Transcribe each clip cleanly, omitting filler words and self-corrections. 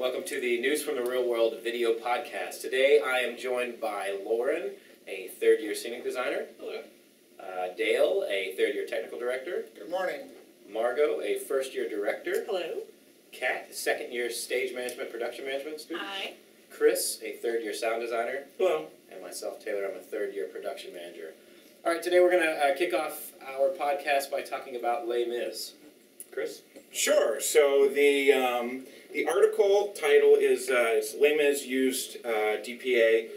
welcome to the News from the Real World video podcast. Today I am joined by Lauren, a third-year scenic designer. Hello. Dale, a third-year technical director. Good morning. Margot, a first-year director. Hello. Kat, second-year stage management, production management student. Hi. Chris, a third-year sound designer. Hello. And myself, Taylor, I'm a third-year production manager. All right, today we're going to kick off our podcast by talking about Les Mis. Chris? Sure. So the article title is Les Mis used DPA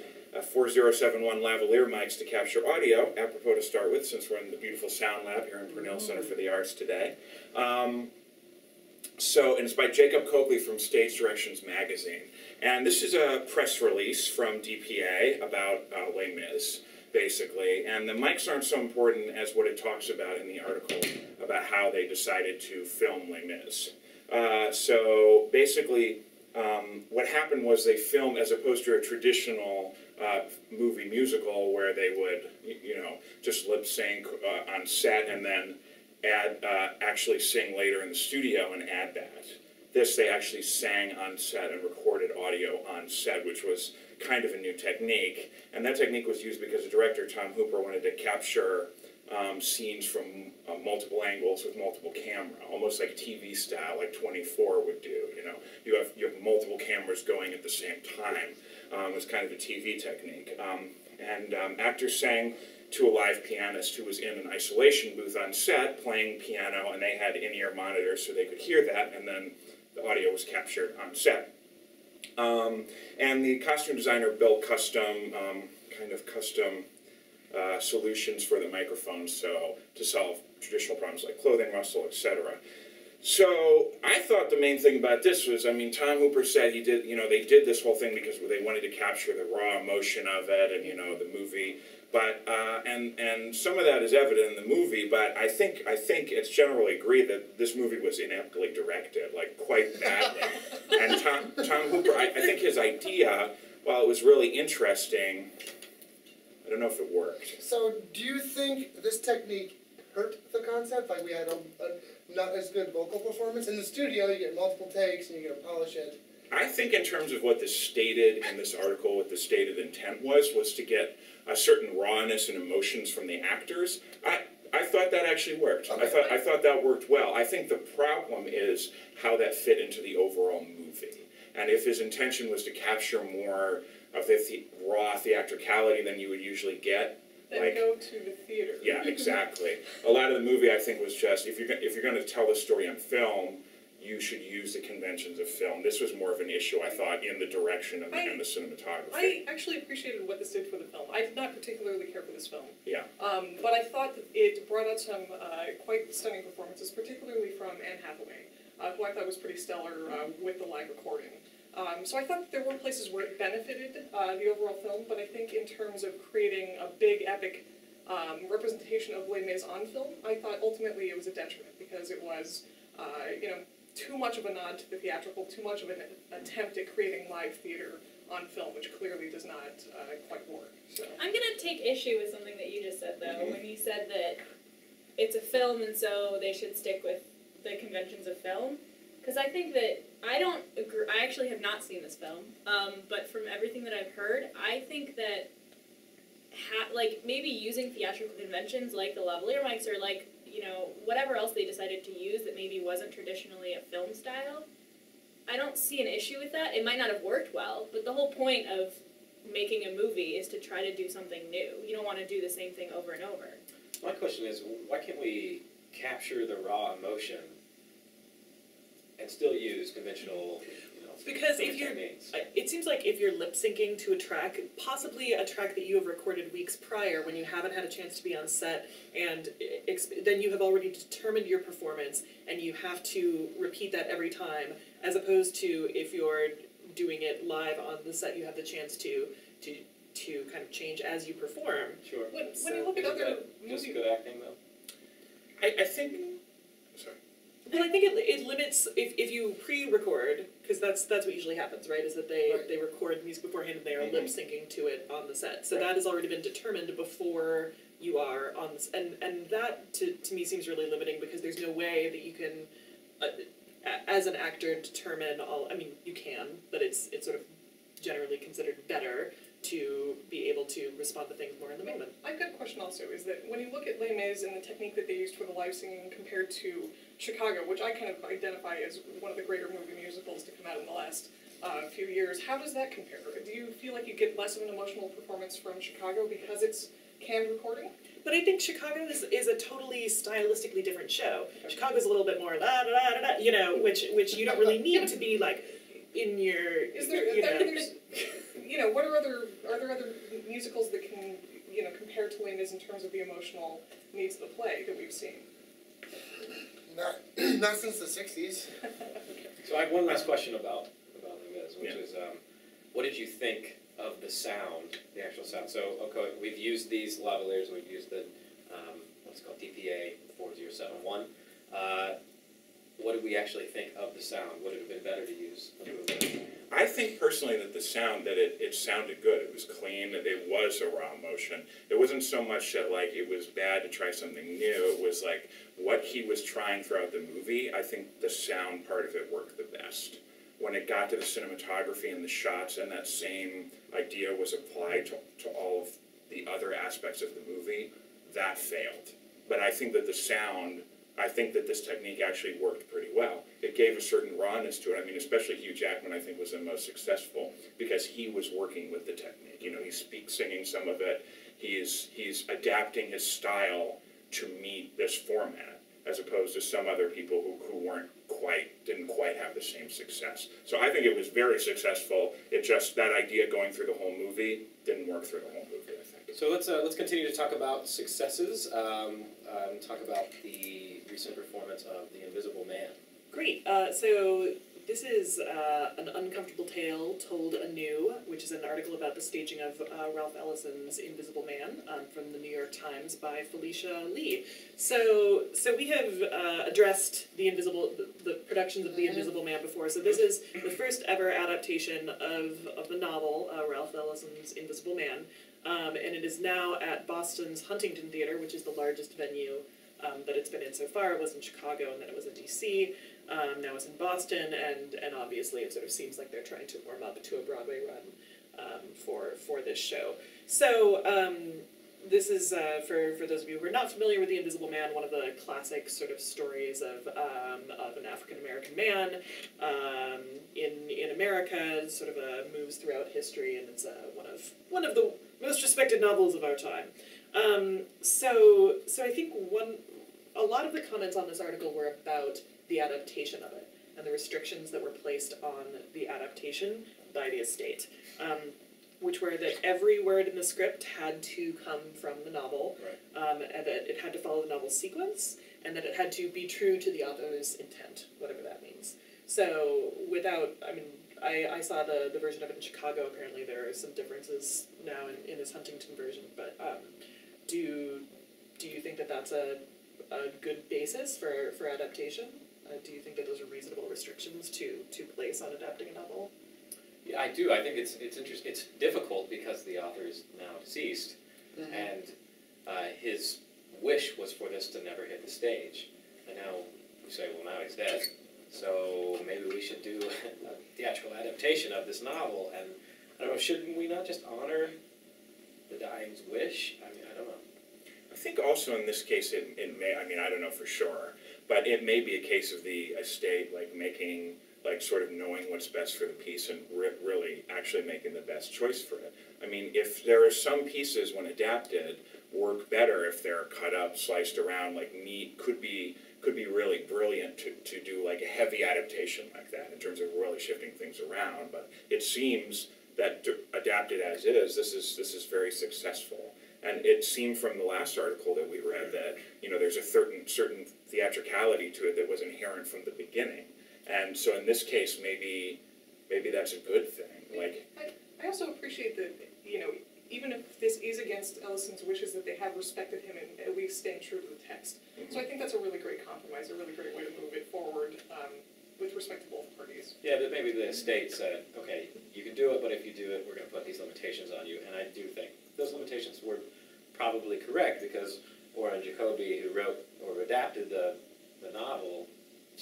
4071 Lavalier mics to capture audio, apropos to start with, since we're in the beautiful Sound Lab here in Purnell Center for the Arts today. And it's by Jacob Coakley from Stage Directions magazine. And this is a press release from DPA about Les Mis, basically. And the mics aren't so important as what it talks about in the article about how they decided to film Les Mis. So basically, what happened was they filmed, as opposed to a traditional movie musical where they would, just lip sync on set and then actually sing later in the studio and add that. This, they actually sang on set and recorded audio on set, which was kind of a new technique. And that technique was used because the director, Tom Hooper, wanted to capture scenes from multiple angles with multiple camera, almost like TV style, like 24 would do. You have multiple cameras going at the same time. It's kind of a TV technique. Actors sang to a live pianist who was in an isolation booth on set playing piano, and they had in-ear monitors so they could hear that, and then the audio was captured on set. And the costume designer built custom solutions for the microphones, so to solve traditional problems like clothing rustle, etc. So I thought the main thing about this was, Tom Hooper said they did this whole thing because they wanted to capture the raw emotion of it and, the movie. But, and some of that is evident in the movie, but I think it's generally agreed that this movie was ineptly directed, like quite badly. And Tom Hooper, I think his idea, while it was really interesting, I don't know if it worked. So, do you think this technique hurt the concept? Like, we had a not as good vocal performance? In the studio, you get multiple takes and you get to polish it. I think in terms of what this stated in this article, what the stated intent was to get a certain rawness and emotions from the actors. I thought that actually worked. Okay. I thought that worked well. I think the problem is how that fit into the overall movie. And if his intention was to capture more of the raw theatricality than you would usually get, then go to the theater. Yeah, exactly. A lot of the movie, I think, was just if you're going to tell the story on film, you should use the conventions of film. This was more of an issue, I thought, in the direction and the cinematography. I actually appreciated what this did for the film. I did not particularly care for this film. Yeah. But I thought that it brought out some quite stunning performances, particularly from Anne Hathaway, who I thought was pretty stellar with the live recording. So I thought that there were places where it benefited the overall film, but I think in terms of creating a big, epic representation of Les Mis on film, I thought ultimately it was a detriment because it was, too much of a nod to the theatrical, too much of an attempt at creating live theater on film, which clearly does not quite work. So. I'm going to take issue with something that you just said, though, when you said that it's a film and so they should stick with the conventions of film. Because I think that I don't agree. I actually have not seen this film, but from everything that I've heard, I think that maybe using theatrical conventions like the lavalier mics or whatever else they decided to use that maybe wasn't traditionally a film style, I don't see an issue with that. It might not have worked well, but the whole point of making a movie is to try to do something new. You don't want to do the same thing over and over. My question is, why can't we capture the raw emotion and still use conventional because it seems like if you're lip syncing to a track, possibly a track that you have recorded weeks prior when you haven't had a chance to be on set, and then you have already determined your performance, and you have to repeat that every time, as opposed to if you're doing it live on the set, you have the chance to kind of change as you perform. Sure. When you look at other movies, just good acting though. I think. Sorry. Well, I think it limits if you pre-record, because that's what usually happens, right? Is that they record music beforehand and they are lip syncing to it on the set. So that has already been determined before you are on this, and that to me seems really limiting because there's no way that you can as an actor, determine all. I mean, you can, but it's sort of generally considered better to be able to respond to things more in the moment. I've got a question also, is that when you look at Les Mis and the technique that they used for the live singing compared to Chicago, which I kind of identify as one of the greater movie musicals to come out in the last few years, how does that compare? Do you feel like you get less of an emotional performance from Chicago because it's canned recording? But I think Chicago is a totally stylistically different show. Okay. Chicago's a little bit more la da da da, you know, which you don't really need to be like in your. Is there? You know, what are there other musicals that can, you know, compare to Les Mis in terms of the emotional needs of the play that we've seen? Not since the 60s. Okay. So I have one last question about Les Mis, which is, what did you think of the sound, the actual sound? So, okay, we've used these lavaliers, we've used the, what's it called, DPA 4071. What did we actually think of the sound? Would it have been better to use a little bit? I think personally that the sound, that it sounded good. It was clean, that it was a raw motion. It wasn't so much that like it was bad to try something new. It was like what he was trying throughout the movie. I think the sound part of it worked the best. When it got to the cinematography and the shots, and that same idea was applied to all of the other aspects of the movie, that failed. But I think that the sound, I think that this technique actually worked pretty well. It gave a certain rawness to it. I mean, especially Hugh Jackman, I think, was the most successful because he was working with the technique. You know, he's singing some of it. He's adapting his style to meet this format, as opposed to some other people who didn't quite have the same success. So I think it was very successful. It just, that idea going through the whole movie didn't work through the whole movie, I think. So let's continue to talk about successes. Talk about the recent performance of The Invisible Man. Great. So this is An Uncomfortable Tale Told Anew, which is an article about the staging of Ralph Ellison's Invisible Man from the New York Times by Felicia Lee. So we have addressed the productions of The Invisible Man before. So this is the first ever adaptation of the novel, Ralph Ellison's Invisible Man. And it is now at Boston's Huntington Theater, which is the largest venue that it's been in so far. It was in Chicago, and then it was in D.C., now it's in Boston, and obviously it sort of seems like they're trying to warm up to a Broadway run for this show. So this is, for those of you who are not familiar with The Invisible Man, one of the classic sort of stories of an African-American man in America, sort of moves throughout history, and it's one of the most respected novels of our time. So I think a lot of the comments on this article were about the adaptation of it and the restrictions that were placed on the adaptation by the estate, which were that every word in the script had to come from the novel, and that it had to follow the novel's sequence, and that it had to be true to the author's intent, whatever that means. So I saw the version of it in Chicago. Apparently there are some differences now in this Huntington version, but do you think that that's a good basis for adaptation? Do you think that those are reasonable restrictions to place on adapting a novel? Yeah, I do. I think it's interesting. It's difficult because the author is now deceased, and his wish was for this to never hit the stage. And now we say, well, now he's dead, so maybe we should do a theatrical adaptation of this novel. And I don't know, shouldn't we not just honor the dying's wish? I mean, I don't know. I think also in this case it may, I mean, I don't know for sure, but it may be a case of the estate making, sort of knowing what's best for the piece and really actually making the best choice for it. I mean, if there are some pieces when adapted work better if they're cut up, sliced around, meat, could be really brilliant to do a heavy adaptation like that in terms of really shifting things around. But it seems that adapted as is, this is very successful. And it seemed from the last article that we read that, there's a certain theatricality to it that was inherent from the beginning. And so in this case, maybe that's a good thing. I also appreciate that, even if this is against Ellison's wishes, that they have respected him and at least staying true to the text. So I think that's a really great compromise, a really great way to move it forward with respect to both parties. Yeah, but maybe the estate said, okay, you can do it, but if you do it, we're going to put these limitations on you. And I do think those limitations were probably correct, because Warren Jacoby, who wrote or adapted the novel,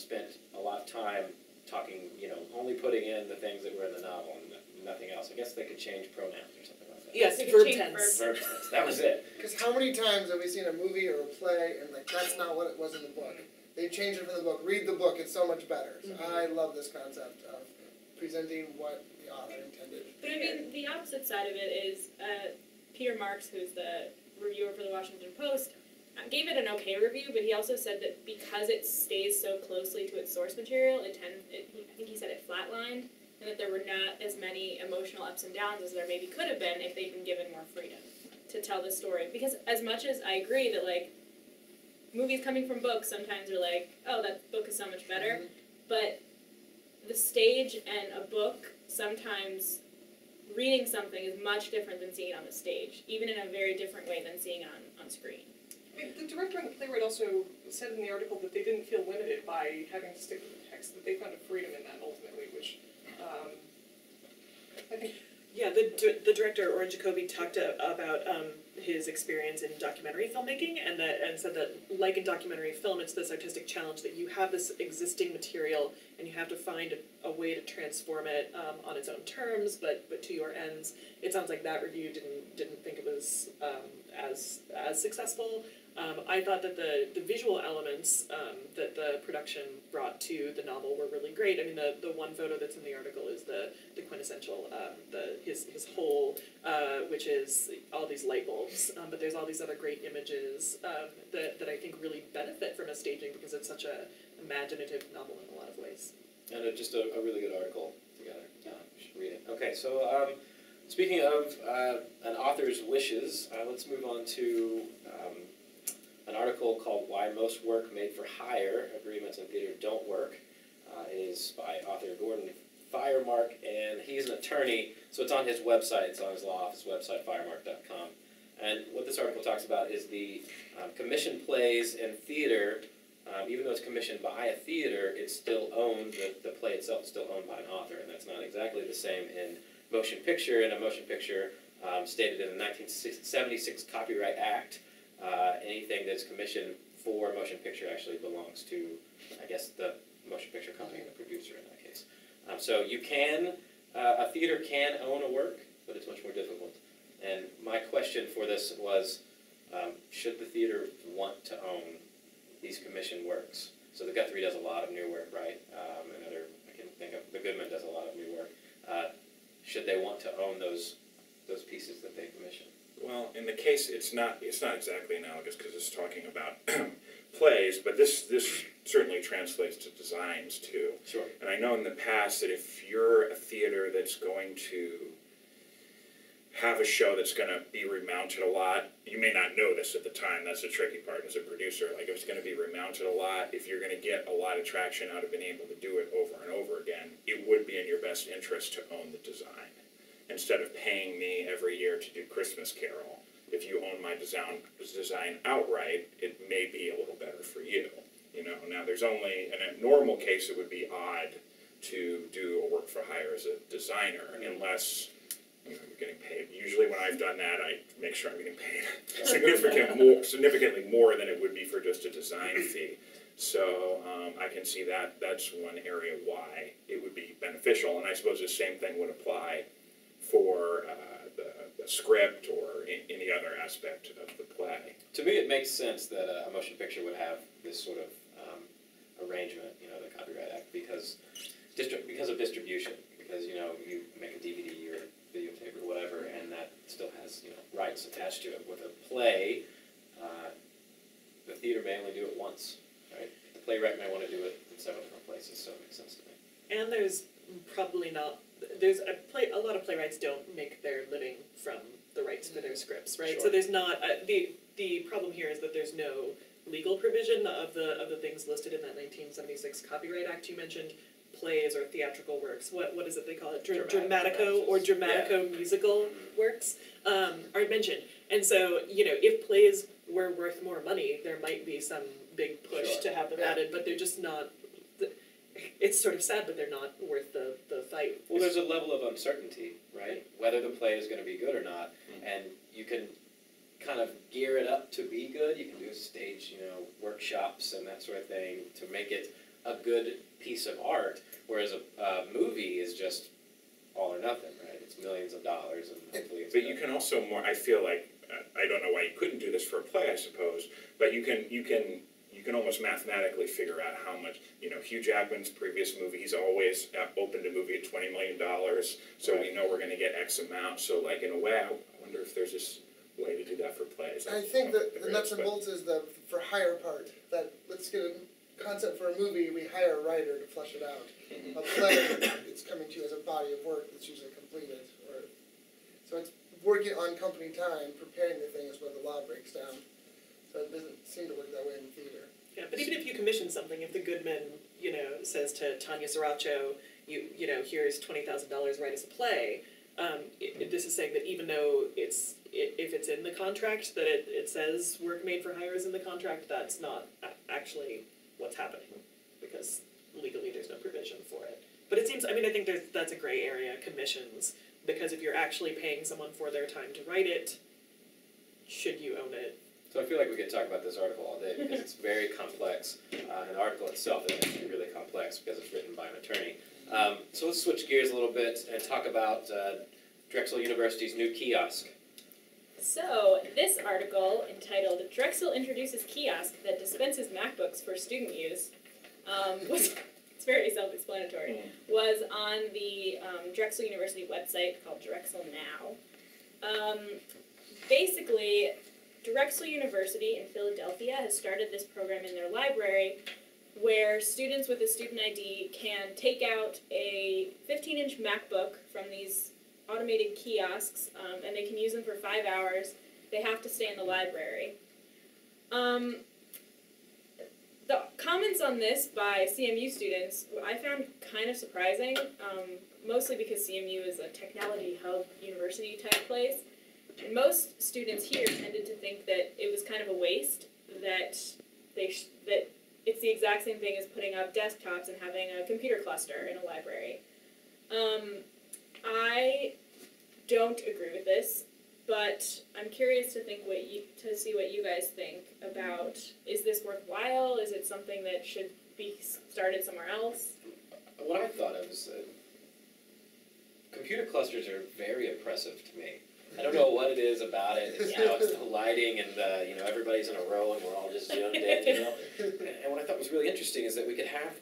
spent a lot of time talking, only putting in the things that were in the novel and nothing else. I guess they could change pronouns or something like that. Yes, They could verb change tense. Verb tense, that was it. Because how many times have we seen a movie or a play and like that's not what it was in the book? They changed it from the book. Read the book; it's so much better. So I love this concept of presenting what the author intended. But I mean, the opposite side of it is Peter Marks, who's the reviewer for the Washington Post, gave it an okay review, but he also said that because it stays so closely to its source material, I think he said it flatlined, and that there were not as many emotional ups and downs as there maybe could have been if they'd been given more freedom to tell the story. Because as much as I agree that, like, movies coming from books sometimes are like, oh, that book is so much better, but the stage and a book, sometimes reading something is much different than seeing it on the stage, even in a very different way than seeing it on screen. The director and the playwright also said in the article that they didn't feel limited by having to stick with the text, that they found a freedom in that ultimately, which I think. Yeah, the director, Oren Jacoby, talked about his experience in documentary filmmaking and said that, like in documentary film, it's this artistic challenge that you have this existing material and you have to find a way to transform it on its own terms, but to your ends. It sounds like that review didn't think it was as successful. I thought that the visual elements that the production brought to the novel were really great. I mean, the one photo that's in the article is the quintessential, his whole, which is all these light bulbs, but there's all these other great images that I think really benefit from a staging because it's such a imaginative novel in a lot of ways. And just a really good article together. Yeah, you should read it. Okay, so speaking of an author's wishes, let's move on to an article called Why Most Work Made for Hire Agreements in Theater Don't Work. It is by author Gordon Firemark, and he's an attorney, so it's on his website, it's on his law office website, firemark.com. And what this article talks about is the commissioned plays in theater. Even though it's commissioned by a theater, it's still owned, the play itself is still owned by an author, and that's not exactly the same in motion picture. In a motion picture stated in the 1976 Copyright Act, anything that's commissioned for a motion picture actually belongs to, I guess, the motion picture company and the producer in that case. So you can, a theater can own a work, but it's much more difficult. And my question for this was, should the theater want to own these commissioned works? So the Guthrie does a lot of new work, right? I can think of, the Goodman does a lot of new work. Should they want to own those pieces that they commission? Well, in the case, it's not exactly analogous because it's talking about plays, but this certainly translates to designs too. Sure. And I know in the past that if you're a theater that's going to have a show that's going to be remounted a lot, you may not know this at the time, that's the tricky part as a producer, like if it's going to be remounted a lot, if you're going to get a lot of traction out of being able to do it over and over again, it would be in your best interest to own the design. Instead of paying me every year to do Christmas Carol, if you own my design outright, it may be a little better for you. Now there's only, in a normal case, it would be odd to do a work for hire as a designer, unless you're getting paid. Usually when I've done that, I make sure I'm getting paid significantly more than it would be for just a design fee. So I can see that that's one area why it would be beneficial, and I suppose the same thing would apply for the script or any other aspect of the play. To me, it makes sense that a motion picture would have this sort of arrangement, the Copyright Act, because of distribution. Because you make a DVD or videotape or whatever, and that still has rights attached to it. With a play, the theater may only do it once, right? The playwright may want to do it in several different places, so it makes sense to me. And there's probably not. There's a lot of playwrights don't make their living from the rights for their scripts, right? Sure. So there's not the problem here is that there's no legal provision of the things listed in that 1976 Copyright Act you mentioned. Plays or theatrical works. What is it they call it? Dramatico or dramatico musical works aren't mentioned. And so if plays were worth more money, there might be some big push to have them added, but they're just not. It's sort of sad, but they're not worth the fight. Well, there's a level of uncertainty, right? Whether the play is going to be good or not, and you can kind of gear it up to be good. You can do stage, workshops and that sort of thing to make it a good piece of art, whereas a movie is just all or nothing, right? It's millions of dollars, and hopefully it's But you can also I feel like, I don't know why you couldn't do this for a play, I suppose, but you can almost mathematically figure out how much, Hugh Jackman's previous movie, he's always opened a movie at $20 million, so we know we're gonna get X amount, so like in a way, I wonder if there's this way to do that for plays. I think that the nuts and bolts is the for hire part, that let's get a concept for a movie, we hire a writer to flesh it out. Mhm. A play, it's coming to you as a body of work that's usually completed, so it's working on company time, preparing the thing is where the law breaks down. So it doesn't seem to work that way in theater. Yeah, but even if you commission something, if the Goodman, says to Tanya Sriracha, here's $20,000, write us a play, this is saying that even though if it's in the contract, that it says work made for hire is in the contract, that's not actually what's happening, because legally there's no provision for it. But it seems, I think that's a gray area, commissions, because if you're actually paying someone for their time to write it, should you own it? So I feel like we could talk about this article all day because it's very complex. And the article itself is actually really complex because it's written by an attorney. So let's switch gears a little bit and talk about Drexel University's new kiosk. So, this article, entitled Drexel Introduces Kiosk That Dispenses MacBooks for Student Use, it's very self-explanatory, was on the Drexel University website called Drexel Now. Basically, Drexel University in Philadelphia has started this program in their library where students with a student ID can take out a 15-inch MacBook from these automated kiosks, and they can use them for 5 hours. They have to stay in the library. The comments on this by CMU students I found kind of surprising, mostly because CMU is a technology hub university type place. And most students here tended to think that it was kind of a waste, that that it's the exact same thing as putting up desktops and having a computer cluster in a library. I don't agree with this, but I'm curious to see what you guys think about, is this worthwhile? Is it something that should be started somewhere else? What I thought of is that computer clusters are very oppressive to me. I don't know what it is about it. It's, it's the lighting and everybody's in a row and we're all just zoomed in, And what I thought was really interesting is that we could have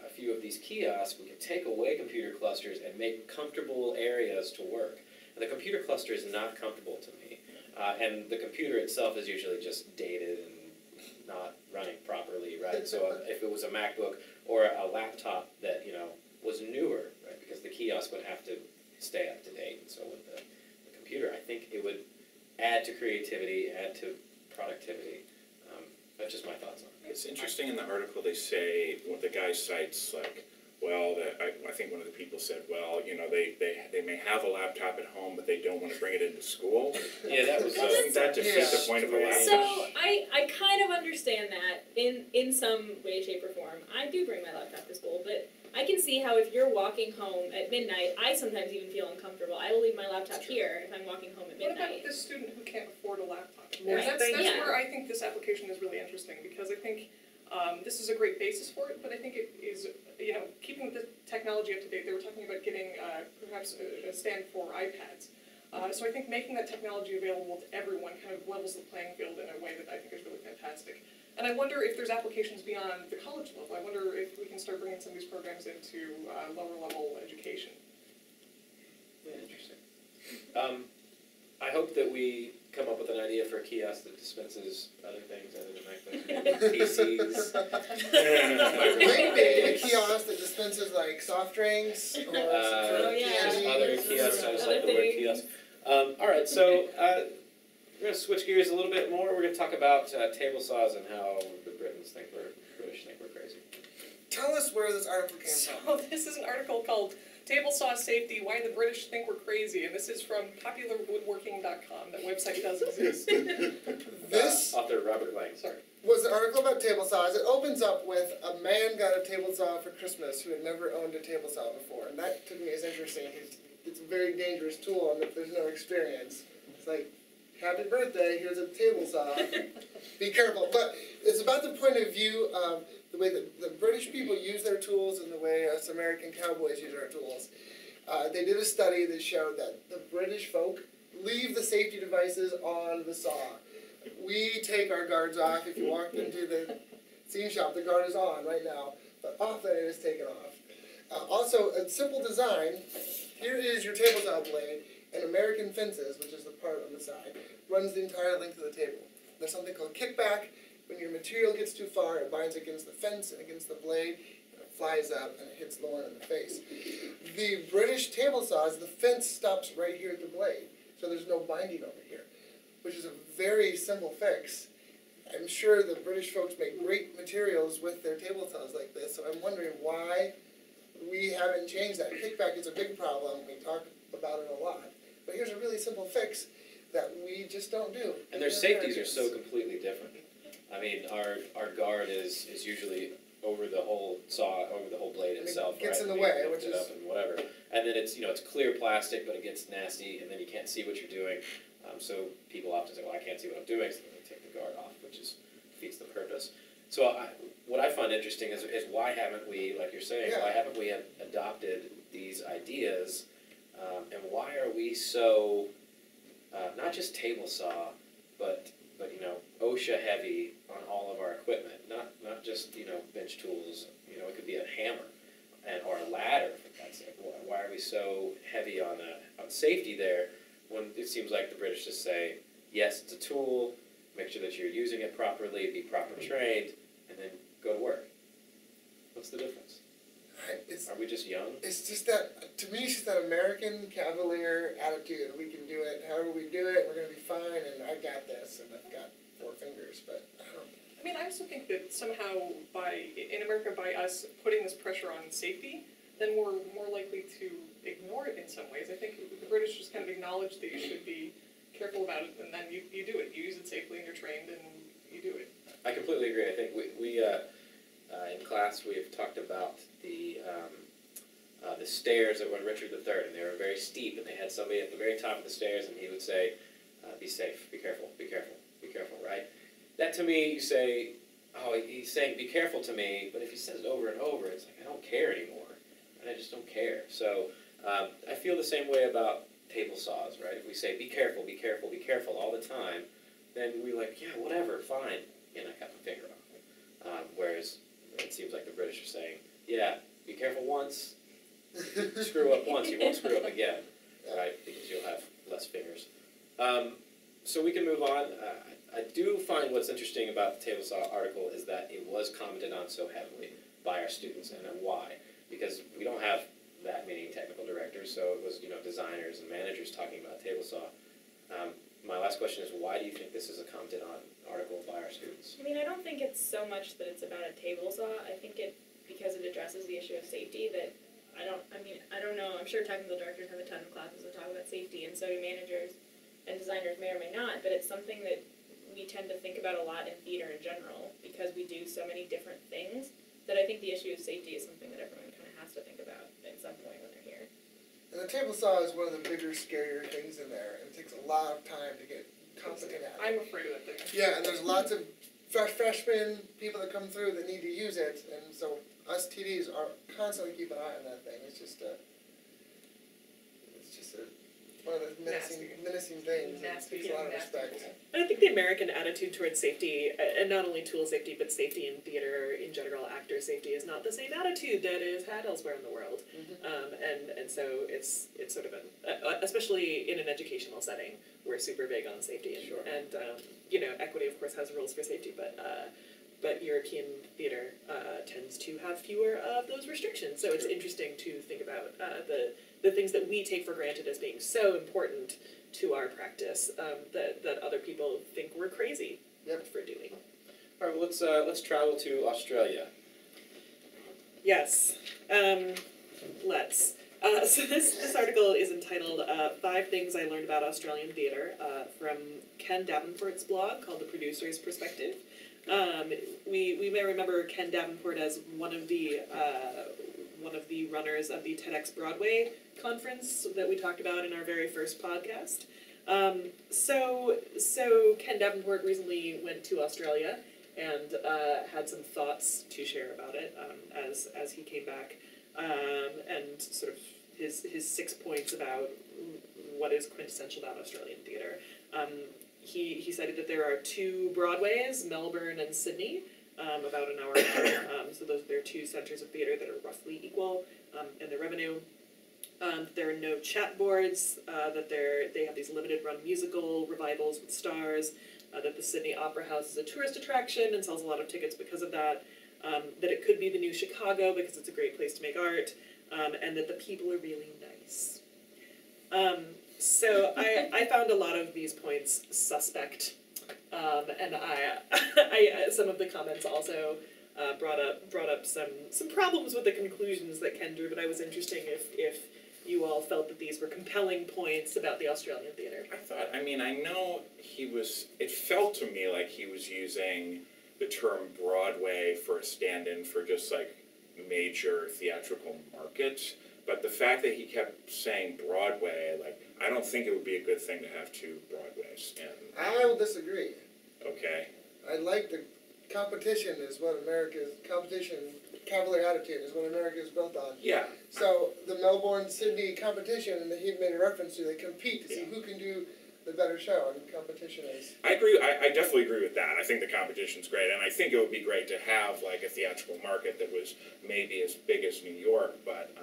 a few of these kiosks. We could take away computer clusters and make comfortable areas to work. And the computer cluster is not comfortable to me. And the computer itself is usually just dated and not running properly, right? So if it was a MacBook or a laptop that, was newer, right? Because the kiosk would have to stay up to date. And so with the computer, I think it would add to creativity, add to productivity. That's just my thoughts on it. It's interesting in the article they say, what the guy cites, like, well, I think one of the people said, well, they may have a laptop at home, but they don't want to bring it into school. Yeah, that was... Doesn't that defeat the point of a laptop? So, I kind of understand that in some way, shape, or form. I do bring my laptop to school, but I can see how if you're walking home at midnight, I sometimes even feel uncomfortable. I will leave my laptop here if I'm walking home at midnight. What about the student who can't afford a laptop? Right. That's where I think this application is really interesting, because I think this is a great basis for it, but I think it is, keeping the technology up to date. They were talking about getting perhaps a stand for iPads. So I think making that technology available to everyone kind of levels the playing field in a way that I think is really fantastic. And I wonder if there's applications beyond the college level. I wonder if we can start bringing some of these programs into lower level education. Yeah, interesting. I hope that we come up with an idea for a kiosk that dispenses other things other than MacBooks, maybe PCs. Maybe a kiosk that dispenses like soft drinks or just other kiosks. I just like the word kiosk. All right, so we're going to switch gears a little bit more. We're going to talk about table saws and how the British think we're crazy. Tell us where this article came from. So this is an article called Table Saw Safety, Why the British Think We're Crazy, and this is from popularwoodworking.com. That website does exist. This author Robert Lang. Sorry. Was an article about table saws. It opens up with a man got a table saw for Christmas who had never owned a table saw before, and that to me is interesting because it's a very dangerous tool and if there's no experience. It's like, happy birthday, here's a table saw. Be careful. But it's about the point of view of the way that the British people use their tools and the way us American cowboys use our tools. They did a study that showed that the British folk leave the safety devices on the saw. We take our guards off. If you walk into the scene shop, the guard is on right now, but often it is taken off. Also, a simple design. Here is your table saw blade, and American fences, which is the part on the side, runs the entire length of the table. There's something called kickback. When your material gets too far, it binds against the fence and against the blade, and it flies up and it hits Lauren in the face. The British table saws, the fence stops right here at the blade, so there's no binding over here, which is a very simple fix. I'm sure the British folks make great materials with their table saws like this, so I'm wondering why we haven't changed that. Kickback is a big problem. We talk about it a lot. But here's a really simple fix that we just don't do. And their safeties are so completely different. I mean, our guard is usually over the whole saw, over the whole blade itself, it gets right? in the You way, lift which it is... up and whatever. And then it's, it's clear plastic, but it gets nasty, and then you can't see what you're doing. So people often say, well, I can't see what I'm doing, so then they take the guard off, which defeats the purpose. So what I find interesting is why haven't we, like you're saying, why haven't we adopted these ideas, and why are we so, not just table saw, but OSHA heavy on all of our equipment, not just, bench tools, it could be a hammer or a ladder, for God's sake. Why are we so heavy on safety there when it seems like the British just say, yes, it's a tool, make sure that you're using it properly, be proper trained, and then go to work? What's the difference? Are we just young? It's just that, to me, it's just that American cavalier attitude. We can do it however we do it, we're going to be fine, and I got this, and I've got 4 fingers, but I don't know. I mean, I also think that somehow in America, by us putting this pressure on safety, then we're more likely to ignore it in some ways. I think the British just kind of acknowledge that you should be careful about it, and then you do it. You use it safely, and you're trained, and you do it. I completely agree. I think we in class we've talked about the stairs that were in Richard III, and they were very steep, and they had somebody at the very top of the stairs, and he would say, be safe, be careful, be careful, be careful, right? That to me, you say, oh, he's saying be careful to me, but if he says it over and over, it's like, I don't care anymore, and I just don't care. So I feel the same way about table saws, right? If we say be careful, be careful, be careful all the time, then we're like, yeah, whatever, fine, and I cut my finger off. Whereas it seems like the British are saying, yeah, be careful once, screw up once, you won't screw up again, right? Because you'll have less fingers. So we can move on. I do find what's interesting about the table saw article is that it was commented on so heavily by our students, and why? Because we don't have that many technical directors, so it was designers and managers talking about table saw. My last question is, why do you think this is a commented on article by our students? I mean, I don't think it's so much that it's about a table saw. I think because it addresses the issue of safety that I don't know. I'm sure technical directors have a ton of classes that talk about safety, and so do managers and designers may or may not, but it's something that we tend to think about a lot in theater in general because we do so many different things that I think the issue of safety is something that everyone kind of has to think about at some point when they're here. And the table saw is one of the bigger, scarier things in there, and it takes a lot of time to get competent at it. I'm afraid of that thing. Yeah, and there's lots of freshmen, people that come through that need to use it, and so us TDs are constantly keep an eye on that thing. It's just one of those menacing things. Nasty. It takes a lot of respect. And I think the American attitude towards safety, and not only tool safety, but safety in theater in general, actor safety, is not the same attitude that is had elsewhere in the world. And so it's sort of especially in an educational setting, we're super big on safety. And equity of course has rules for safety, but European theater tends to have fewer of those restrictions. So it's interesting to think about the things that we take for granted as being so important to our practice that other people think we're crazy for doing. All right, well, let's travel to Australia. Yes, let's. So this article is entitled 5 Things I Learned About Australian Theatre from Ken Davenport's blog called The Producer's Perspective. We may remember Ken Davenport as one of the runners of the TEDx Broadway conference that we talked about in our very first podcast. So Ken Davenport recently went to Australia and had some thoughts to share about it as he came back, and sort of his 6 points about what is quintessential about Australian theatre. He cited that there are 2 Broadways, Melbourne and Sydney, about an hour apart. So those are their 2 centres of theatre that are roughly equal in their revenue. There are no chat boards, that they have these limited run musical revivals with stars, that the Sydney Opera House is a tourist attraction and sells a lot of tickets because of that, that it could be the new Chicago because it's a great place to make art, and that the people are really nice. So I found a lot of these points suspect, and I some of the comments also brought up some problems with the conclusions that Ken drew, but I was interested if you all felt that these were compelling points about the Australian theatre. I know it felt to me like he was using the term Broadway for a stand-in for just like major theatrical markets, but the fact that he kept saying Broadway, like, I don't think it would be a good thing to have 2 Broadways. And I will disagree. okay. I like the competition is what cavalier attitude is what America is built on. Yeah. So the Melbourne-Sydney competition that he made a reference to, they compete to see who can do the better show, and competition is... I agree. I definitely agree with that. I think the competition's great, and I think it would be great to have like a theatrical market that was maybe as big as New York, but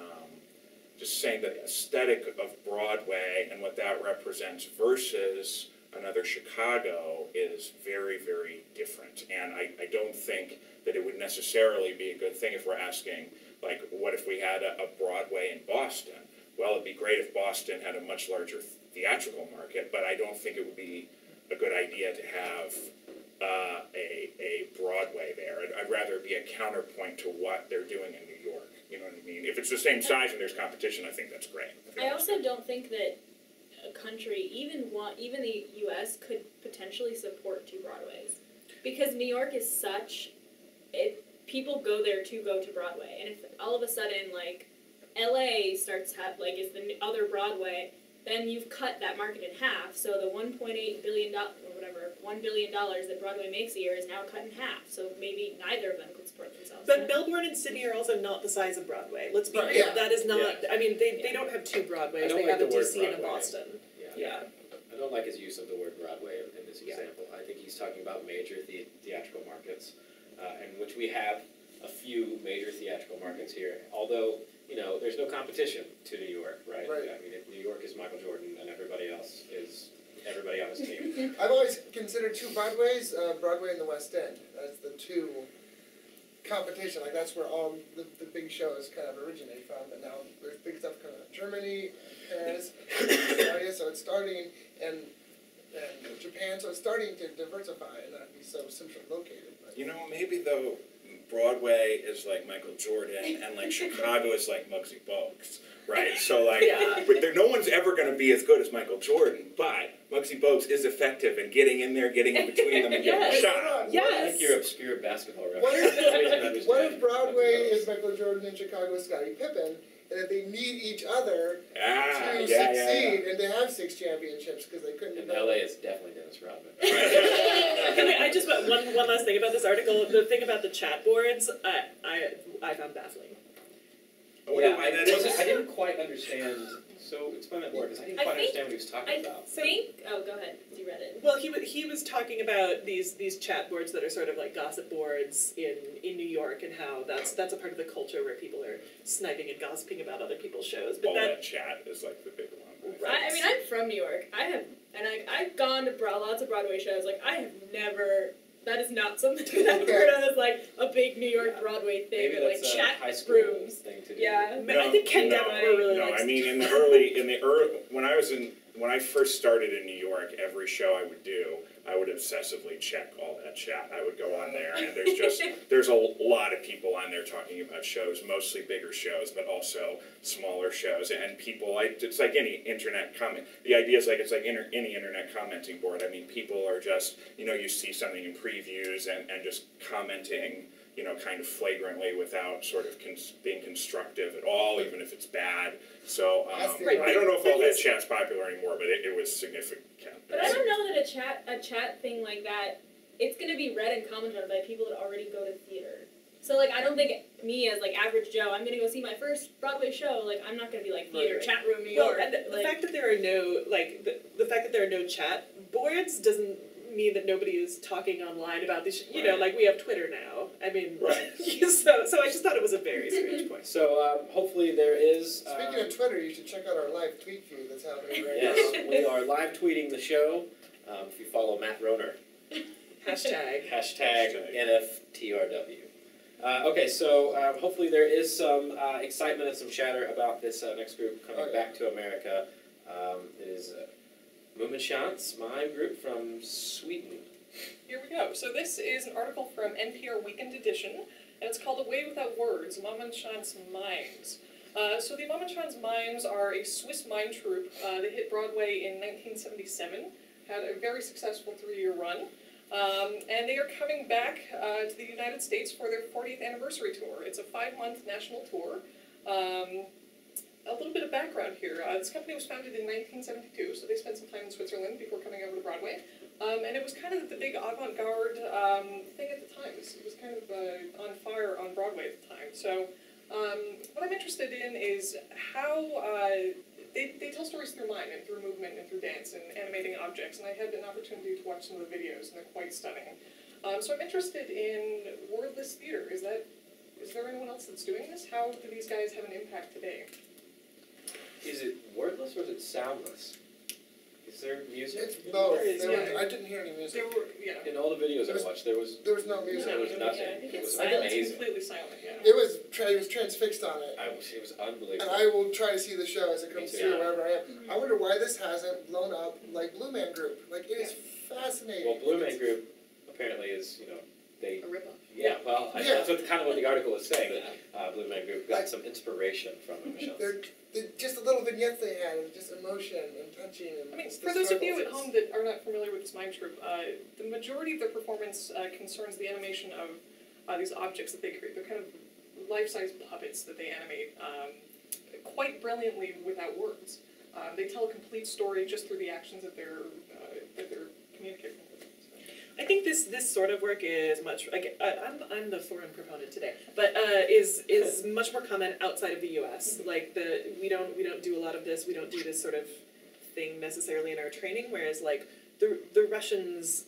just saying that the aesthetic of Broadway and what that represents versus another Chicago is very, very different. And I don't think that it would necessarily be a good thing if we're asking, like, what if we had a Broadway in Boston? Well, it'd be great if Boston had a much larger theatrical market, but I don't think it would be a good idea to have a Broadway there. I'd rather be a counterpoint to what they're doing in New York. You know what I mean? If it's the same size and there's competition, I think that's great. I also don't think that a country, even the U.S., could potentially support 2 Broadways, because New York is such, people go there to go to Broadway, and if all of a sudden like L.A. starts is the other Broadway, then you've cut that market in half. So the $1.8 billion or whatever $1 billion that Broadway makes a year is now cut in half. So maybe neither of them could support themselves. But Melbourne and Sydney are also not the size of Broadway. Let's be real. Yeah. That is not. Yeah. I mean, they don't have 2 Broadways. They have a DC and a Boston. Yeah. I don't like his use of the word Broadway in this Yeah. example. I think he's talking about major theatrical markets, in which we have a few major theatrical markets here. Although, you know, there's no competition to New York, right? Right. I mean, if New York is Michael Jordan and everybody else is everybody on his team. I've always considered 2 Broadways, Broadway and the West End. That's the 2 competition. Like, that's where all the big shows kind of originate from. But now there's big stuff coming out of Germany, Paris, Australia, so it's starting, and Japan, so it's starting to diversify and not be so centrally located. But. You know, maybe though, Broadway is like Michael Jordan, and like Chicago is like Muggsy Bogues, right? So like, but no one's ever going to be as good as Michael Jordan, but Muggsy Bogues is effective in getting in there, getting in between them, and getting a shot. I think your obscure basketball reference. What if Broadway is Michael Jordan and Chicago is Scottie Pippen, and if they need each other to succeed and to have 6 championships because they couldn't. And LA is definitely Dennis Rodman. I just want one last thing about this article. The thing about the chat boards, I found baffling. I didn't quite understand. So explain that more, because I didn't quite understand what he was talking about. Oh, go ahead. You read it. Well, he was talking about these chat boards that are sort of like gossip boards in New York, and how that's a part of the culture where people are snagging and gossiping about other people's shows. But that chat is like the big one. Right. I mean, I'm from New York. I've gone to lots of Broadway shows. Like, I have never. That is not something that I've heard of as like a big New York Broadway thing. Maybe or like that's chat a high school rooms. thing to do. Yeah. I think Ken Davenport really No, likes. I mean in the early when I first started in New York, every show I would do, I would obsessively check all that chat. I would go on there, and there's a lot of people on there talking about shows, mostly bigger shows, but also smaller shows, and people it's like any internet comment. The idea is like it's like any internet commenting board. I mean, people are just, you know, you see something in previews and just commenting, you know, kind of flagrantly without sort of being constructive at all, even if it's bad. So I don't know if all that chat's popular anymore, but it was significant. But I don't know that a chat thing like that it's gonna be read and commented on by people that already go to theater. So like, I don't think me as like average Joe, I'm gonna go see my first Broadway show. Like, I'm not gonna be like theater Right. chat room New Well, York. and the like, fact that there are no like the fact that there are no chat boards doesn't mean that nobody is talking online about this. You know, Right. like we have Twitter now. I mean, Right. so I just thought it was a very strange point. So hopefully there is. Speaking of Twitter, you should check out our live tweet feed that's happening right Yes, now. we are live tweeting the show. If you follow Matt Roner, Hashtag. hashtag NFTRW. Okay, so hopefully there is some excitement and some chatter about this next group coming back to America. It is Mummenschanz, Mime group from Sweden. Here we go. So this is an article from NPR Weekend Edition, and it's called "A Way Without Words: Mummenschanz Mimes." So the Mummenschanz Mimes are a Swiss mime troupe. They hit Broadway in 1977, had a very successful 3-year run, and they are coming back to the United States for their 40th anniversary tour. It's a 5-month national tour. A little bit of background here. This company was founded in 1972, so they spent some time in Switzerland before coming over to Broadway. And it was kind of the big avant-garde thing at the time. It was kind of on fire on Broadway at the time. So what I'm interested in is how they tell stories through mime and through movement and through dance and animating objects. And I had an opportunity to watch some of the videos, and they're quite stunning. So I'm interested in wordless theater. Is there anyone else that's doing this? How do these guys have an impact today? Is it wordless or is it soundless? Is there music? It's both. Yeah. I didn't hear any music. There were, yeah. In all the videos I watched, there was There was no music. there was nothing. Yeah, I think It was it's Silent, amazing. completely silent, yeah. It was transfixed on it. It was unbelievable. And I will try to see the show as it comes Me through too. wherever I am. I wonder why this hasn't blown up like Blue Man Group. Like, it is fascinating. Well, Blue Man Group apparently is, they. A ripoff. Yeah, well, Yeah. that's kind of what the article was saying. That Blue Man Group got some inspiration from Mummenschanz. They're just the little vignettes they had, and just emotion and touching. And I mean, just for the those of you struggles. at home that are not familiar with this mime troupe, the majority of their performance concerns the animation of these objects that they create. They're kind of life-size puppets that they animate quite brilliantly without words. They tell a complete story just through the actions that they're communicating with. I think this sort of work is much. I'm the foreign proponent today, but is much more common outside of the U.S. Like we don't do a lot of this. We don't do this sort of thing necessarily in our training. Whereas like the Russians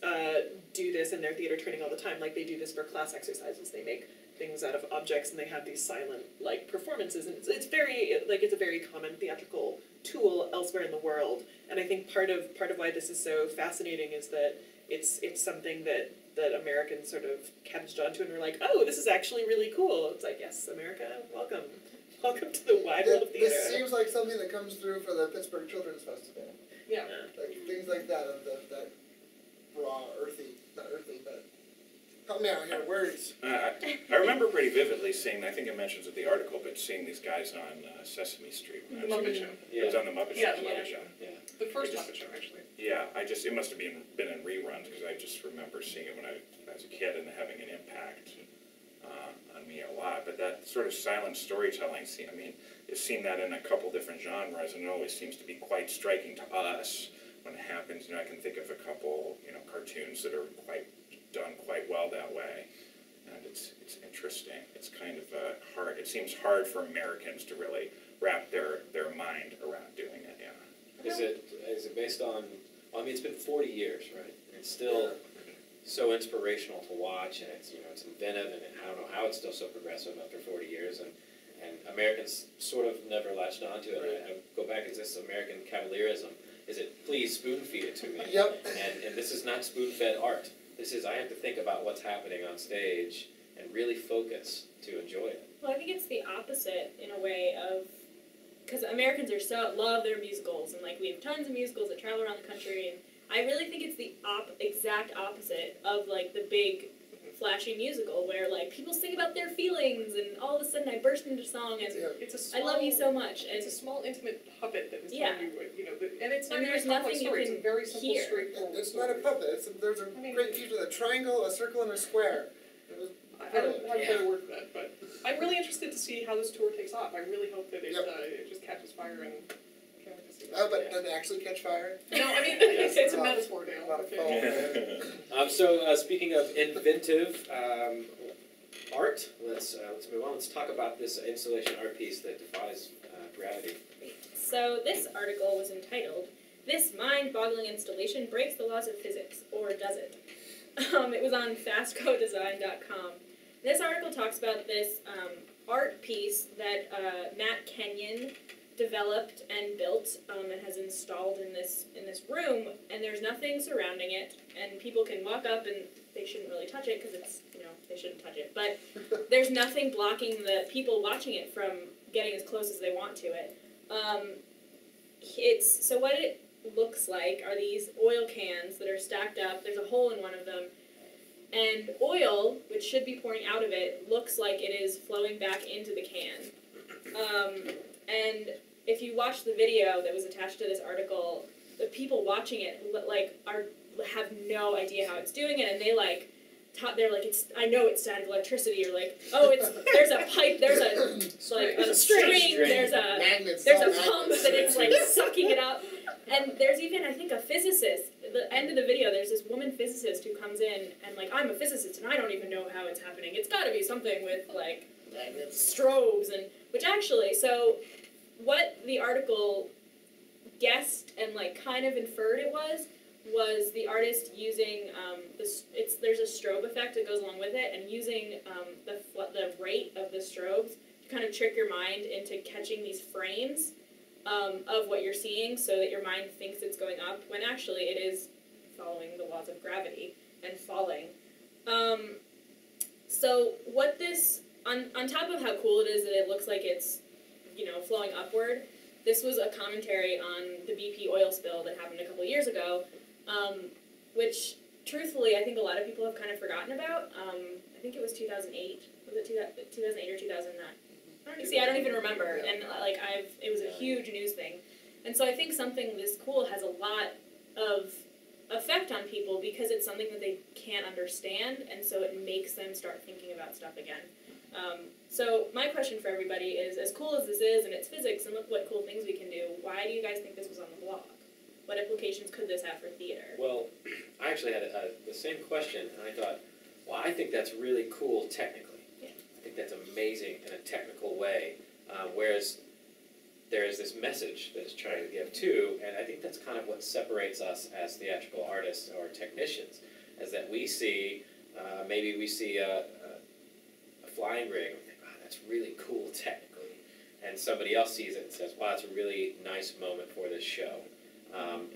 do this in their theater training all the time. Like they do this for class exercises. They make things out of objects and they have these silent like performances. And it's a very common theatrical tool elsewhere in the world. And I think part of why this is so fascinating is that it's something that Americans sort of catched onto and were like, oh, this is actually really cool. It's like, yes, America, welcome to the wide world of theater. This seems like something that comes through for the Pittsburgh Children's Festival. Yeah. Like things like that, of that raw, not earthy, but help me out here, words. I remember pretty vividly seeing, I think it mentions in the article, but seeing these guys on Sesame Street. when I The was a Muppet kid. Show. It was on the Muppet Show. Yeah, the Muppet Muppet Show. Yeah. The first It just- Muppet Show, actually. Yeah, it must have been in reruns because I just remember seeing it when I was a kid and having an impact on me a lot. But that sort of silent storytelling, you've seen that in a couple different genres, and it always seems to be quite striking to us when it happens. I can think of a couple, cartoons that are done quite well that way, and it's interesting. It's kind of hard. It seems hard for Americans to really wrap their mind around doing it. Yeah. Is it based on? It's been 40 years, right? It's still so inspirational to watch, and it's inventive, and I don't know how it's still so progressive after 40 years, and Americans sort of never latched onto it. I go back, is this American cavalierism? Is it please spoon feed it to me? Yep. And this is not spoon fed art. This is I have to think about what's happening on stage and really focus to enjoy it. Well, I think it's the opposite in a way of, because Americans love their musicals, and like we have tons of musicals that travel around the country, and I really think it's the exact opposite of like the big flashy musical where like people sing about their feelings and all of a sudden I burst into song and It's a small, I love you so much. And It's a small, intimate puppet that is Yeah. telling you, and it's not And even a there's complex nothing you story. It's can a very simple, hear. straightforward It's story. not a puppet. There's a great piece with a triangle, a circle, and a square. It was I don't have a better word for that, but I'm really interested to see how this tour takes off. I really hope that it Yep. it just catches fire and can't wait to see Oh, but does it actually catch fire? No, I mean, it's a metaphor, A lot of Dale. foam. So speaking of inventive art, let's move on. Let's talk about this installation art piece that defies gravity. So this article was entitled, "This Mind-Boggling Installation Breaks the Laws of Physics, or Does It?" It was on fastcodesign.com. This article talks about this art piece that Matt Kenyon developed and built and has installed in this room, and there's nothing surrounding it, and people can walk up and they shouldn't really touch it because it's, they shouldn't touch it, but there's nothing blocking the people watching it from getting as close as they want to it. So what it looks like are these oil cans that are stacked up. There's a hole in one of them, and oil, which should be pouring out of it, looks like it is flowing back into the can. And if you watch the video that was attached to this article, the people watching it have no idea how it's doing it, and they're like, I know it's static electricity, or like, oh, there's a pipe, there's a string, there's a pump that it's like sucking it up, and there's even, I think, a physicist. At the end of the video, there's this woman physicist who comes in and like, I'm a physicist and I don't even know how it's happening. It's got to be something with like strobes and which actually, so what the article guessed and like kind of inferred it was the artist using there's a strobe effect that goes along with it, and using the rate of the strobes to kind of trick your mind into catching these frames of what you're seeing, so that your mind thinks it's going up when actually it is following the laws of gravity and falling. So what this on top of how cool it is that it looks like it's flowing upward, this was a commentary on the BP oil spill that happened a couple of years ago. Which, truthfully, I think a lot of people have kind of forgotten about. I think it was 2008. Was it 2008 or 2009? I don't even remember. And it was a huge news thing. And so I think something this cool has a lot of effect on people because it's something that they can't understand, and so it makes them start thinking about stuff again. So my question for everybody is, as cool as this is, and it's physics, and look what cool things we can do, why do you guys think this was on the blog? What implications could this have for theater? Well, I actually had the same question, and I thought, well, I think that's really cool technically. Yeah. I think that's amazing in a technical way, whereas there is this message that it's trying to give too, and I think that's kind of what separates us as theatrical artists or technicians, is that we see, maybe we see a flying rig, and we think, wow, that's really cool technically, and somebody else sees it and says, wow, that's a really nice moment for this show.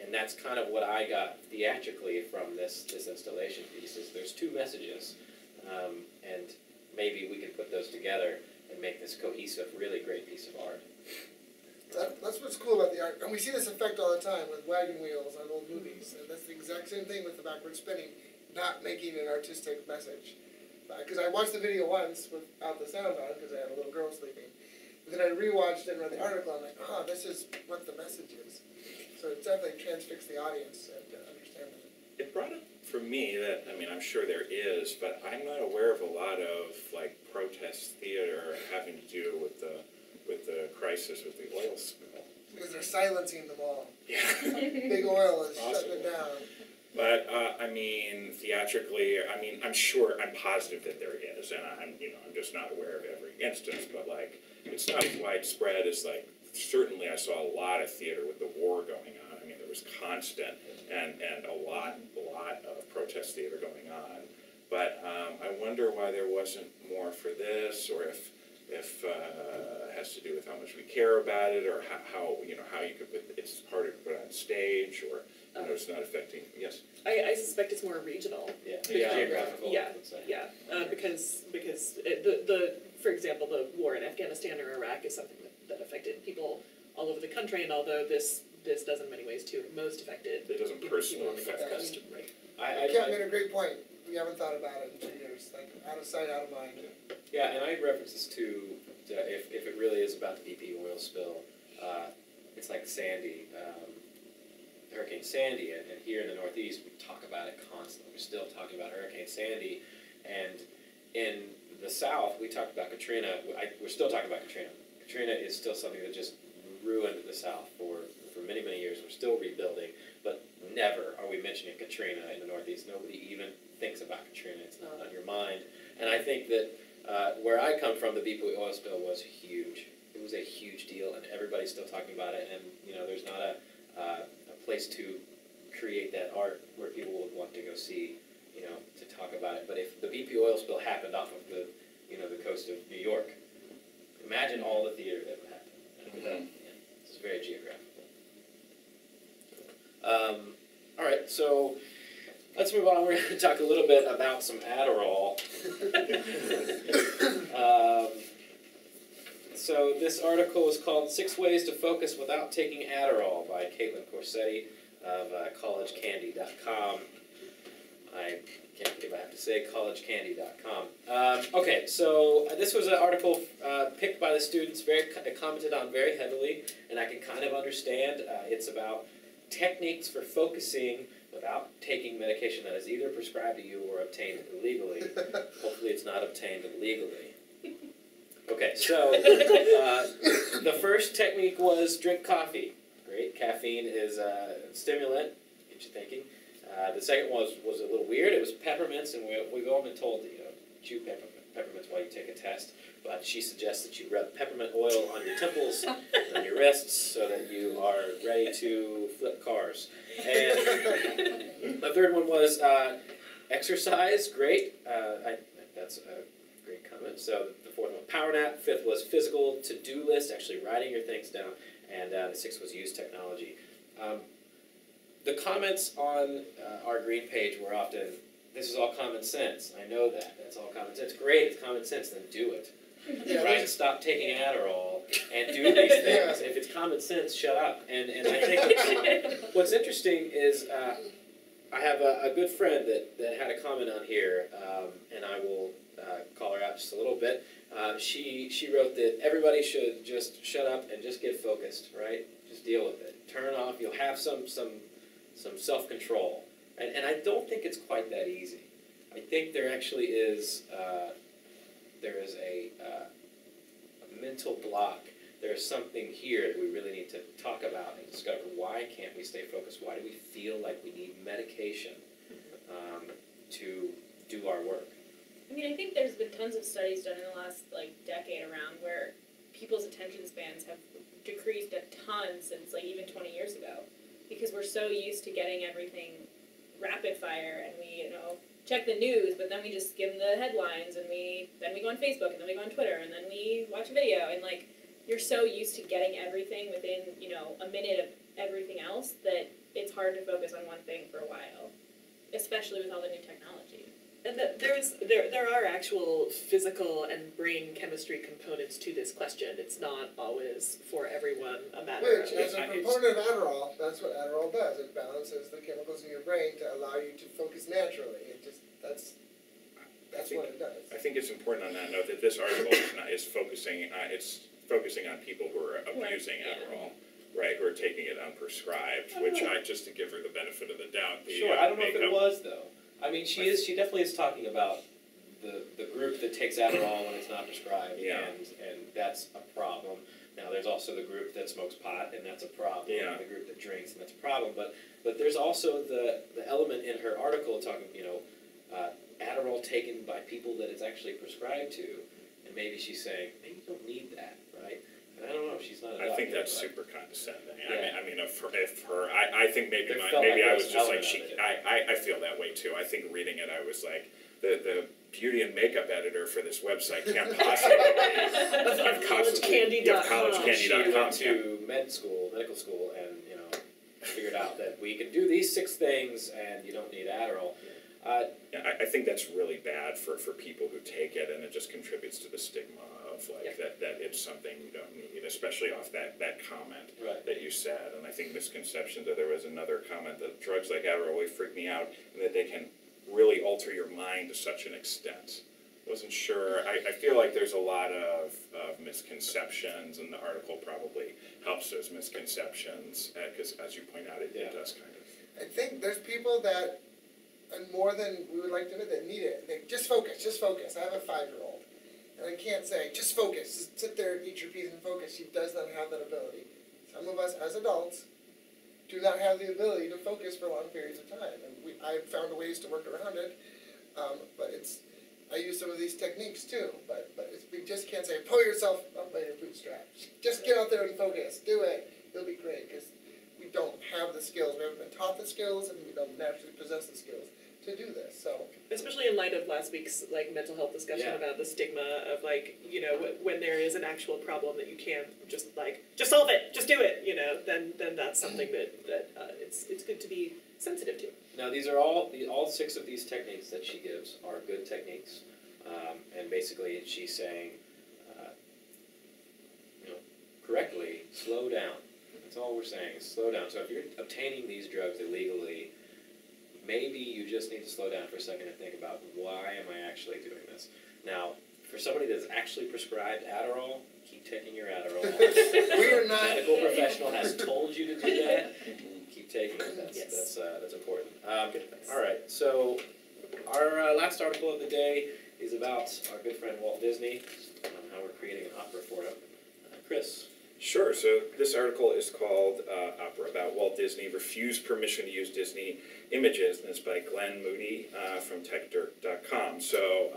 And that's kind of what I got theatrically from this installation piece, is there's two messages, and maybe we can put those together and make this cohesive, really great piece of art. That's what's cool about the art. And we see this effect all the time with wagon wheels on old movies. And that's the exact same thing with the backward spinning, not making an artistic message. Because I watched the video once without the sound on, because I had a little girl sleeping. But then I rewatched it and read the article, and I'm like, oh, this is what the message is. So it definitely transfixed the audience and understand that. It brought up for me that, I'm sure there is, but I'm not aware of a lot of protest theater having to do with the crisis with the oil spill. Because they're silencing them all. Yeah. Big oil is shutting it down. But theatrically, I'm sure, I'm positive that there is, and I'm just not aware of every instance. But it's not as widespread as certainly I saw a lot of theater with the war going on. There was constant and a lot of protest theater going on. But I wonder why there wasn't more for this, or if it has to do with how much we care about it, or how you could put it's harder to put on stage, or it's not affecting. Yes. I suspect it's more regional. Yeah. Geographical. Because for example, the war in Afghanistan or Iraq is something that affected people all over the country, and although this does in many ways too, most affected. It doesn't personally affect us. Right. Kevin made a great point. We haven't thought about it in 2 years. Out of sight, out of mind. Yeah, and I reference this to if it really is about the BP oil spill, it's like Sandy, Hurricane Sandy, and here in the Northeast we talk about it constantly. We're still talking about Hurricane Sandy, and in the South we talked about Katrina. We're still talking about Katrina. Katrina is still something that just ruined the South for many, many years. We're still rebuilding, but never are we mentioning Katrina in the Northeast. Nobody even thinks about Katrina. It's not on your mind. And I think that where I come from, the BP oil spill was huge. It was a huge deal, and everybody's still talking about it. And there's not a place to create that art where people would want to go see, to talk about it. But if the BP oil spill happened off of the coast of New York, imagine all the theater that would happen. It's very geographical. All right, so let's move on. We're going to talk a little bit about some Adderall. So this article is called 6 Ways to Focus Without Taking Adderall by Caitlin Corsetti of collegecandy.com. I can't believe I have to say collegecandy.com. Okay, so this was an article picked by the students, commented on very heavily, and I can kind of understand. It's about techniques for focusing without taking medication that is either prescribed to you or obtained illegally. Hopefully it's not obtained illegally. Okay, so the first technique was drink coffee. Great, caffeine is a stimulant, get you thinking. The second was a little weird. It was peppermints, and we've all been told to chew peppermints while you take a test. But she suggests that you rub peppermint oil on your temples and on your wrists so that you are ready to flip cars. And the third one was exercise. Great. That's a great comment. So the fourth one, power nap. Fifth was physical to-do list, actually writing your things down. And the sixth was use technology. The comments on our green page were often, this is all common sense. I know that. That's all common sense. Great, it's common sense, then do it. Right? Stop taking Adderall and do these things. If it's common sense, shut up. And I think what's interesting is I have a good friend that had a comment on here, and I will call her out just a little bit. She wrote that everybody should just shut up and just get focused, right? Just deal with it. Turn off. You'll have some self-control. And I don't think it's quite that easy. I think there actually is a mental block. There's something here that we really need to talk about and discover. Why can't we stay focused? Why do we feel like we need medication to do our work? I mean, I think there's been tons of studies done in the last decade around where people's attention spans have decreased a ton since even 20 years ago, because we're so used to getting everything rapid fire, and we check the news, but then we just skim the headlines, and then we go on Facebook, and then we go on Twitter, and then we watch a video, and you're so used to getting everything within a minute of everything else that it's hard to focus on one thing for a while, especially with all the new technology. And there are actual physical and brain chemistry components to this question. It's not always for everyone a matter Which, of... as a component of Adderall, that's what Adderall does. It balances the chemicals in your brain to allow you to focus naturally. That's what it does. I think it's important on that note that this article is focusing on people who are abusing Adderall, right? Who are taking it unprescribed, which just to give her the benefit of the doubt. Sure, I don't know if it was though. I mean, she definitely is talking about the group that takes Adderall when it's not prescribed, and that's a problem. Now, there's also the group that smokes pot, and that's a problem. Yeah. The group that drinks, and that's a problem. But there's also the element in her article talking, Adderall taken by people that it's actually prescribed to, and maybe she's saying, maybe you don't need that, right? And I don't know, she's not a doctor. I think that's super condescending. Yeah. I mean, I think maybe I was just like, I feel that way too. I think reading it, I was like, the beauty and makeup editor for this website can't possibly be collegecandy.com. She went to medical school, and figured out that we can do these 6 things, and you don't need Adderall. I think that's really bad for people who take it, and it just contributes to the stigma of that it's something you don't need, especially off that comment that you said. And I think misconceptions. There was another comment that drugs like Adderall really freak me out, and that they can really alter your mind to such an extent. Wasn't sure. I feel like there's a lot of misconceptions, and the article probably helps those misconceptions, because as you point out, it does kind of. I think there's people that, and more than we would like to admit, that need it. They just focus. I have a 5-year-old, and I can't say, just focus. Just sit there and eat your peas and focus. She does not have that ability. Some of us, as adults, do not have the ability to focus for long periods of time. And I've found ways to work around it, but I use some of these techniques too, but we just can't say, pull yourself up by your bootstraps. Just get out there and focus, do it, it'll be great, because we don't have the skills, we haven't been taught the skills, and we don't naturally possess the skills to do this, so. Especially in light of last week's mental health discussion about the stigma of when there is an actual problem that you can't just solve it, just do it, then that's something that it's good to be sensitive to. Now these are all 6 of these techniques that she gives are good techniques, and basically she's saying, correctly, slow down. That's all we're saying is slow down. So if you're obtaining these drugs illegally, maybe you just need to slow down for a second and think about, why am I actually doing this? Now, for somebody that's actually prescribed Adderall, keep taking your Adderall. We are not. Medical professional has told you to do that. Keep taking it. That's important. All right. So our last article of the day is about our good friend Walt Disney and how we're creating an opera for him. Chris. Sure, so this article is called Opera about Walt Disney refused permission to use Disney images, and it's by Glenn Moody from TechDirt.com. So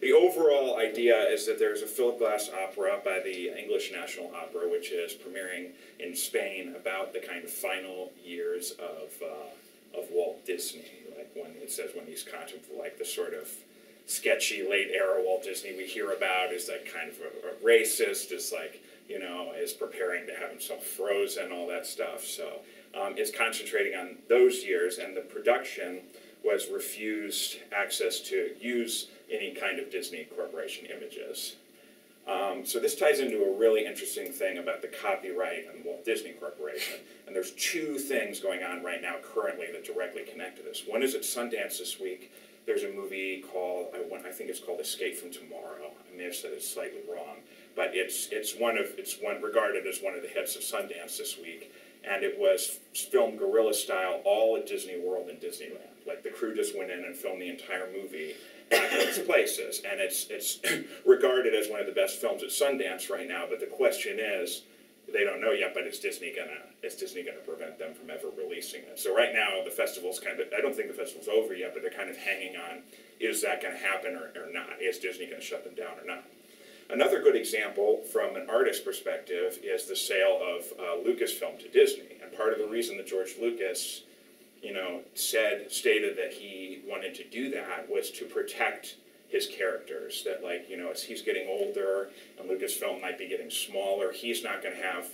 the overall idea is that there's a Philip Glass opera by the English National Opera, which is premiering in Spain about the kind of final years of Walt Disney. Like when it says when he's contemplating, like the sort of sketchy late era Walt Disney we hear about is like kind of a racist, is like, is preparing to have himself frozen, all that stuff. So it's concentrating on those years, and the production was refused access to use any kind of Disney Corporation images. So this ties into a really interesting thing about the copyright and Walt Disney Corporation. And there's 2 things going on right now currently that directly connect to this. One is at Sundance this week. There's a movie called, I think it's called Escape from Tomorrow. I may have said it slightly wrong, but it's one regarded as one of the hits of Sundance this week, and it was filmed guerrilla style all at Disney World and Disneyland. Like the crew just went in and filmed the entire movie at those places, and it's regarded as one of the best films at Sundance right now. But the question is, they don't know yet, but is Disney gonna prevent them from ever releasing it? So right now the festival's I don't think the festival's over yet, but they're kind of hanging on, is that gonna happen or not? Is Disney gonna shut them down or not? Another good example from an artist perspective is the sale of Lucasfilm to Disney. And part of the reason that George Lucas, stated that he wanted to do that was to protect his characters, that as he's getting older and Lucasfilm might be getting smaller, he's not going to have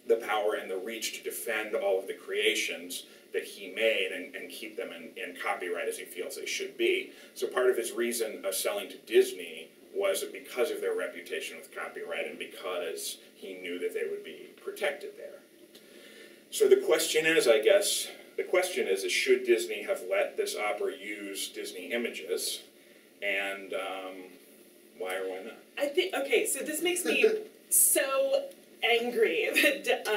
the power and the reach to defend all of the creations that he made and keep them in copyright as he feels they should be. So part of his reason of selling to Disney was because of their reputation with copyright and because he knew that they would be protected there. So the question is, should Disney have let this opera use Disney images? And why or why not? I think, okay, so this makes me so angry that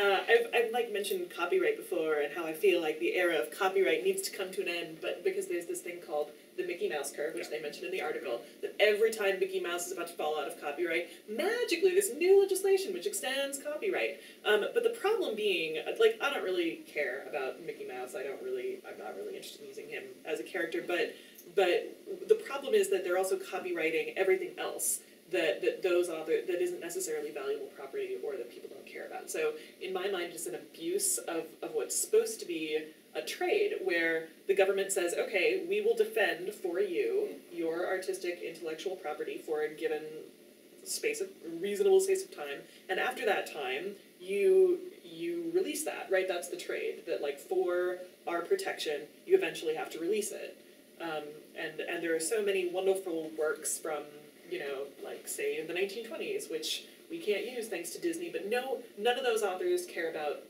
I've mentioned copyright before and how I feel like the era of copyright needs to come to an end, but because there's this thing called the Mickey Mouse curve, which they mentioned in the article, that every time Mickey Mouse is about to fall out of copyright, magically this new legislation which extends copyright. But the problem being, I don't really care about Mickey Mouse. I'm not really interested in using him as a character, but the problem is that they're also copyrighting everything else that isn't necessarily valuable property or that people don't care about. So in my mind, it's an abuse of what's supposed to be a trade where the government says, okay, we will defend for you your artistic intellectual property for a given reasonable space of time, and after that time, you release that, right? That's the trade, that for our protection, you eventually have to release it. And there are so many wonderful works from, say in the 1920s, which we can't use thanks to Disney, but none of those authors care about,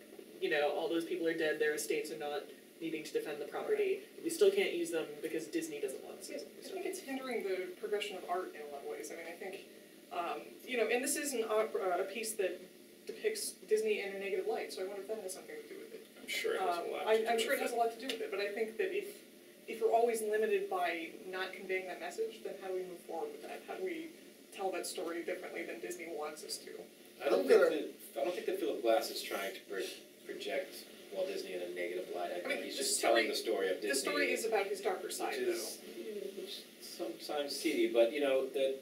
all those people are dead, their estates are not needing to defend the property. We still can't use them because Disney doesn't want us to use them. I think it's hindering the progression of art in a lot of ways. I mean, I think, and this is a piece that depicts Disney in a negative light, so I wonder if that has something to do with it. I'm sure it has a lot. I'm sure it has a lot to do with it, but I think that if you're always limited by not conveying that message, then how do we move forward with that? How do we tell that story differently than Disney wants us to? I don't think that Philip Glass is trying to project Walt Disney in a negative light. I I think mean, he's the just story- telling the story of Disney. The story is about his darker side, which though. is sometimes seedy, but that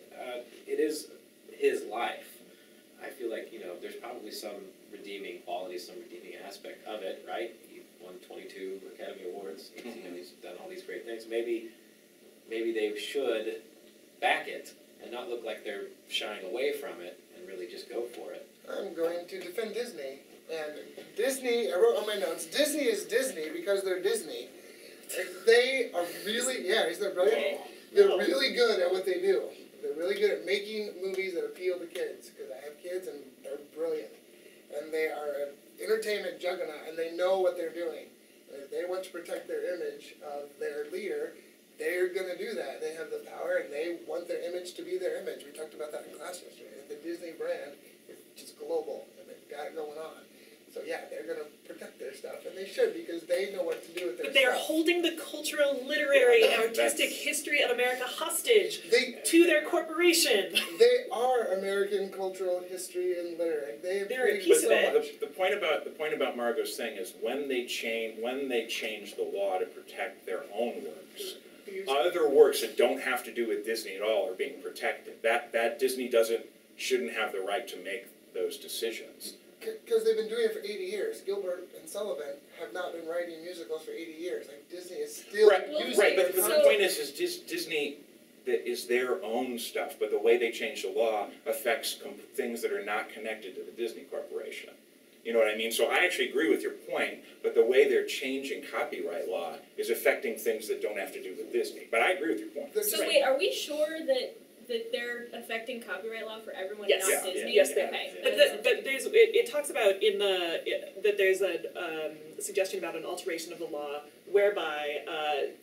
it is his life. I feel like there's probably some redeeming qualities, some redeeming aspect of it, right? He won 22 Academy Awards. He's done all these great things. Maybe they should back it and not look like they're shying away from it and really just go for it. I'm going to defend Disney. And Disney, I wrote on my notes, Disney is Disney because they're Disney. They are really, isn't that brilliant? They're really good at what they do. They're really good at making movies that appeal to kids, because I have kids and they're brilliant. And they are an entertainment juggernaut, and they know what they're doing. And if they want to protect their image of their leader, they're going to do that. They have the power, and they want their image to be their image. We talked about that in class yesterday. The Disney brand is just global, and they've got it going on. So they're going to protect their stuff, and they should, because they know what to do with their But they're stuff. holding the cultural, literary, and artistic history of America hostage to their corporation. They are American cultural history and literature. They're a created piece so of it. much. The point about Margot's thing is when they change the law to protect their own works, other works that don't have to do with Disney at all are being protected. That Disney shouldn't have the right to make those decisions. Because they've been doing it for 80 years. Gilbert and Sullivan have not been writing musicals for 80 years. Like, Disney is still using Right, their but the point is Disney that is their own stuff, but the way they change the law affects things that are not connected to the Disney Corporation. You know what I mean? So I actually agree with your point, but the way they're changing copyright law is affecting things that don't have to do with Disney. But I agree with your point. They're So just- wait, are we sure that they're affecting copyright law for everyone, Yes. not Yeah. Disney? Yes, they are. Okay. But it talks about that there's a suggestion about an alteration of the law whereby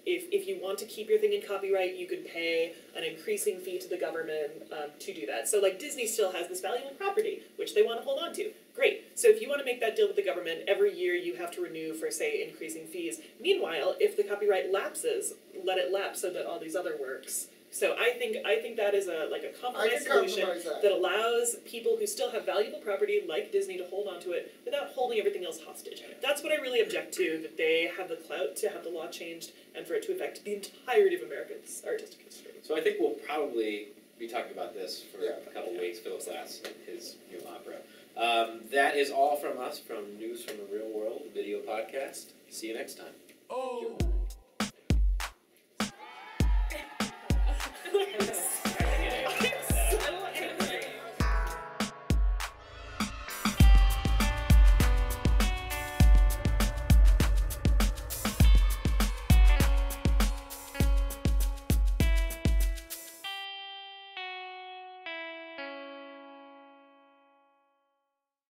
if you want to keep your thing in copyright, you could pay an increasing fee to the government to do that. So like Disney still has this valuable property which they want to hold on to. Great. So if you want to make that deal with the government, every year you have to renew for, say, increasing fees. Meanwhile, if the copyright lapses, let it lapse so that all these other works. So I think that is a compromise solution that allows people who still have valuable property like Disney to hold on to it without holding everything else hostage. That's what I really object to, that they have the clout to have the law changed and for it to affect the entirety of America's artistic history. So I think we'll probably be talking about this for Yeah. a couple weeks, Philip Glass, his new opera. That is all from us from News from the Real World, the video podcast. See you next time. Oh.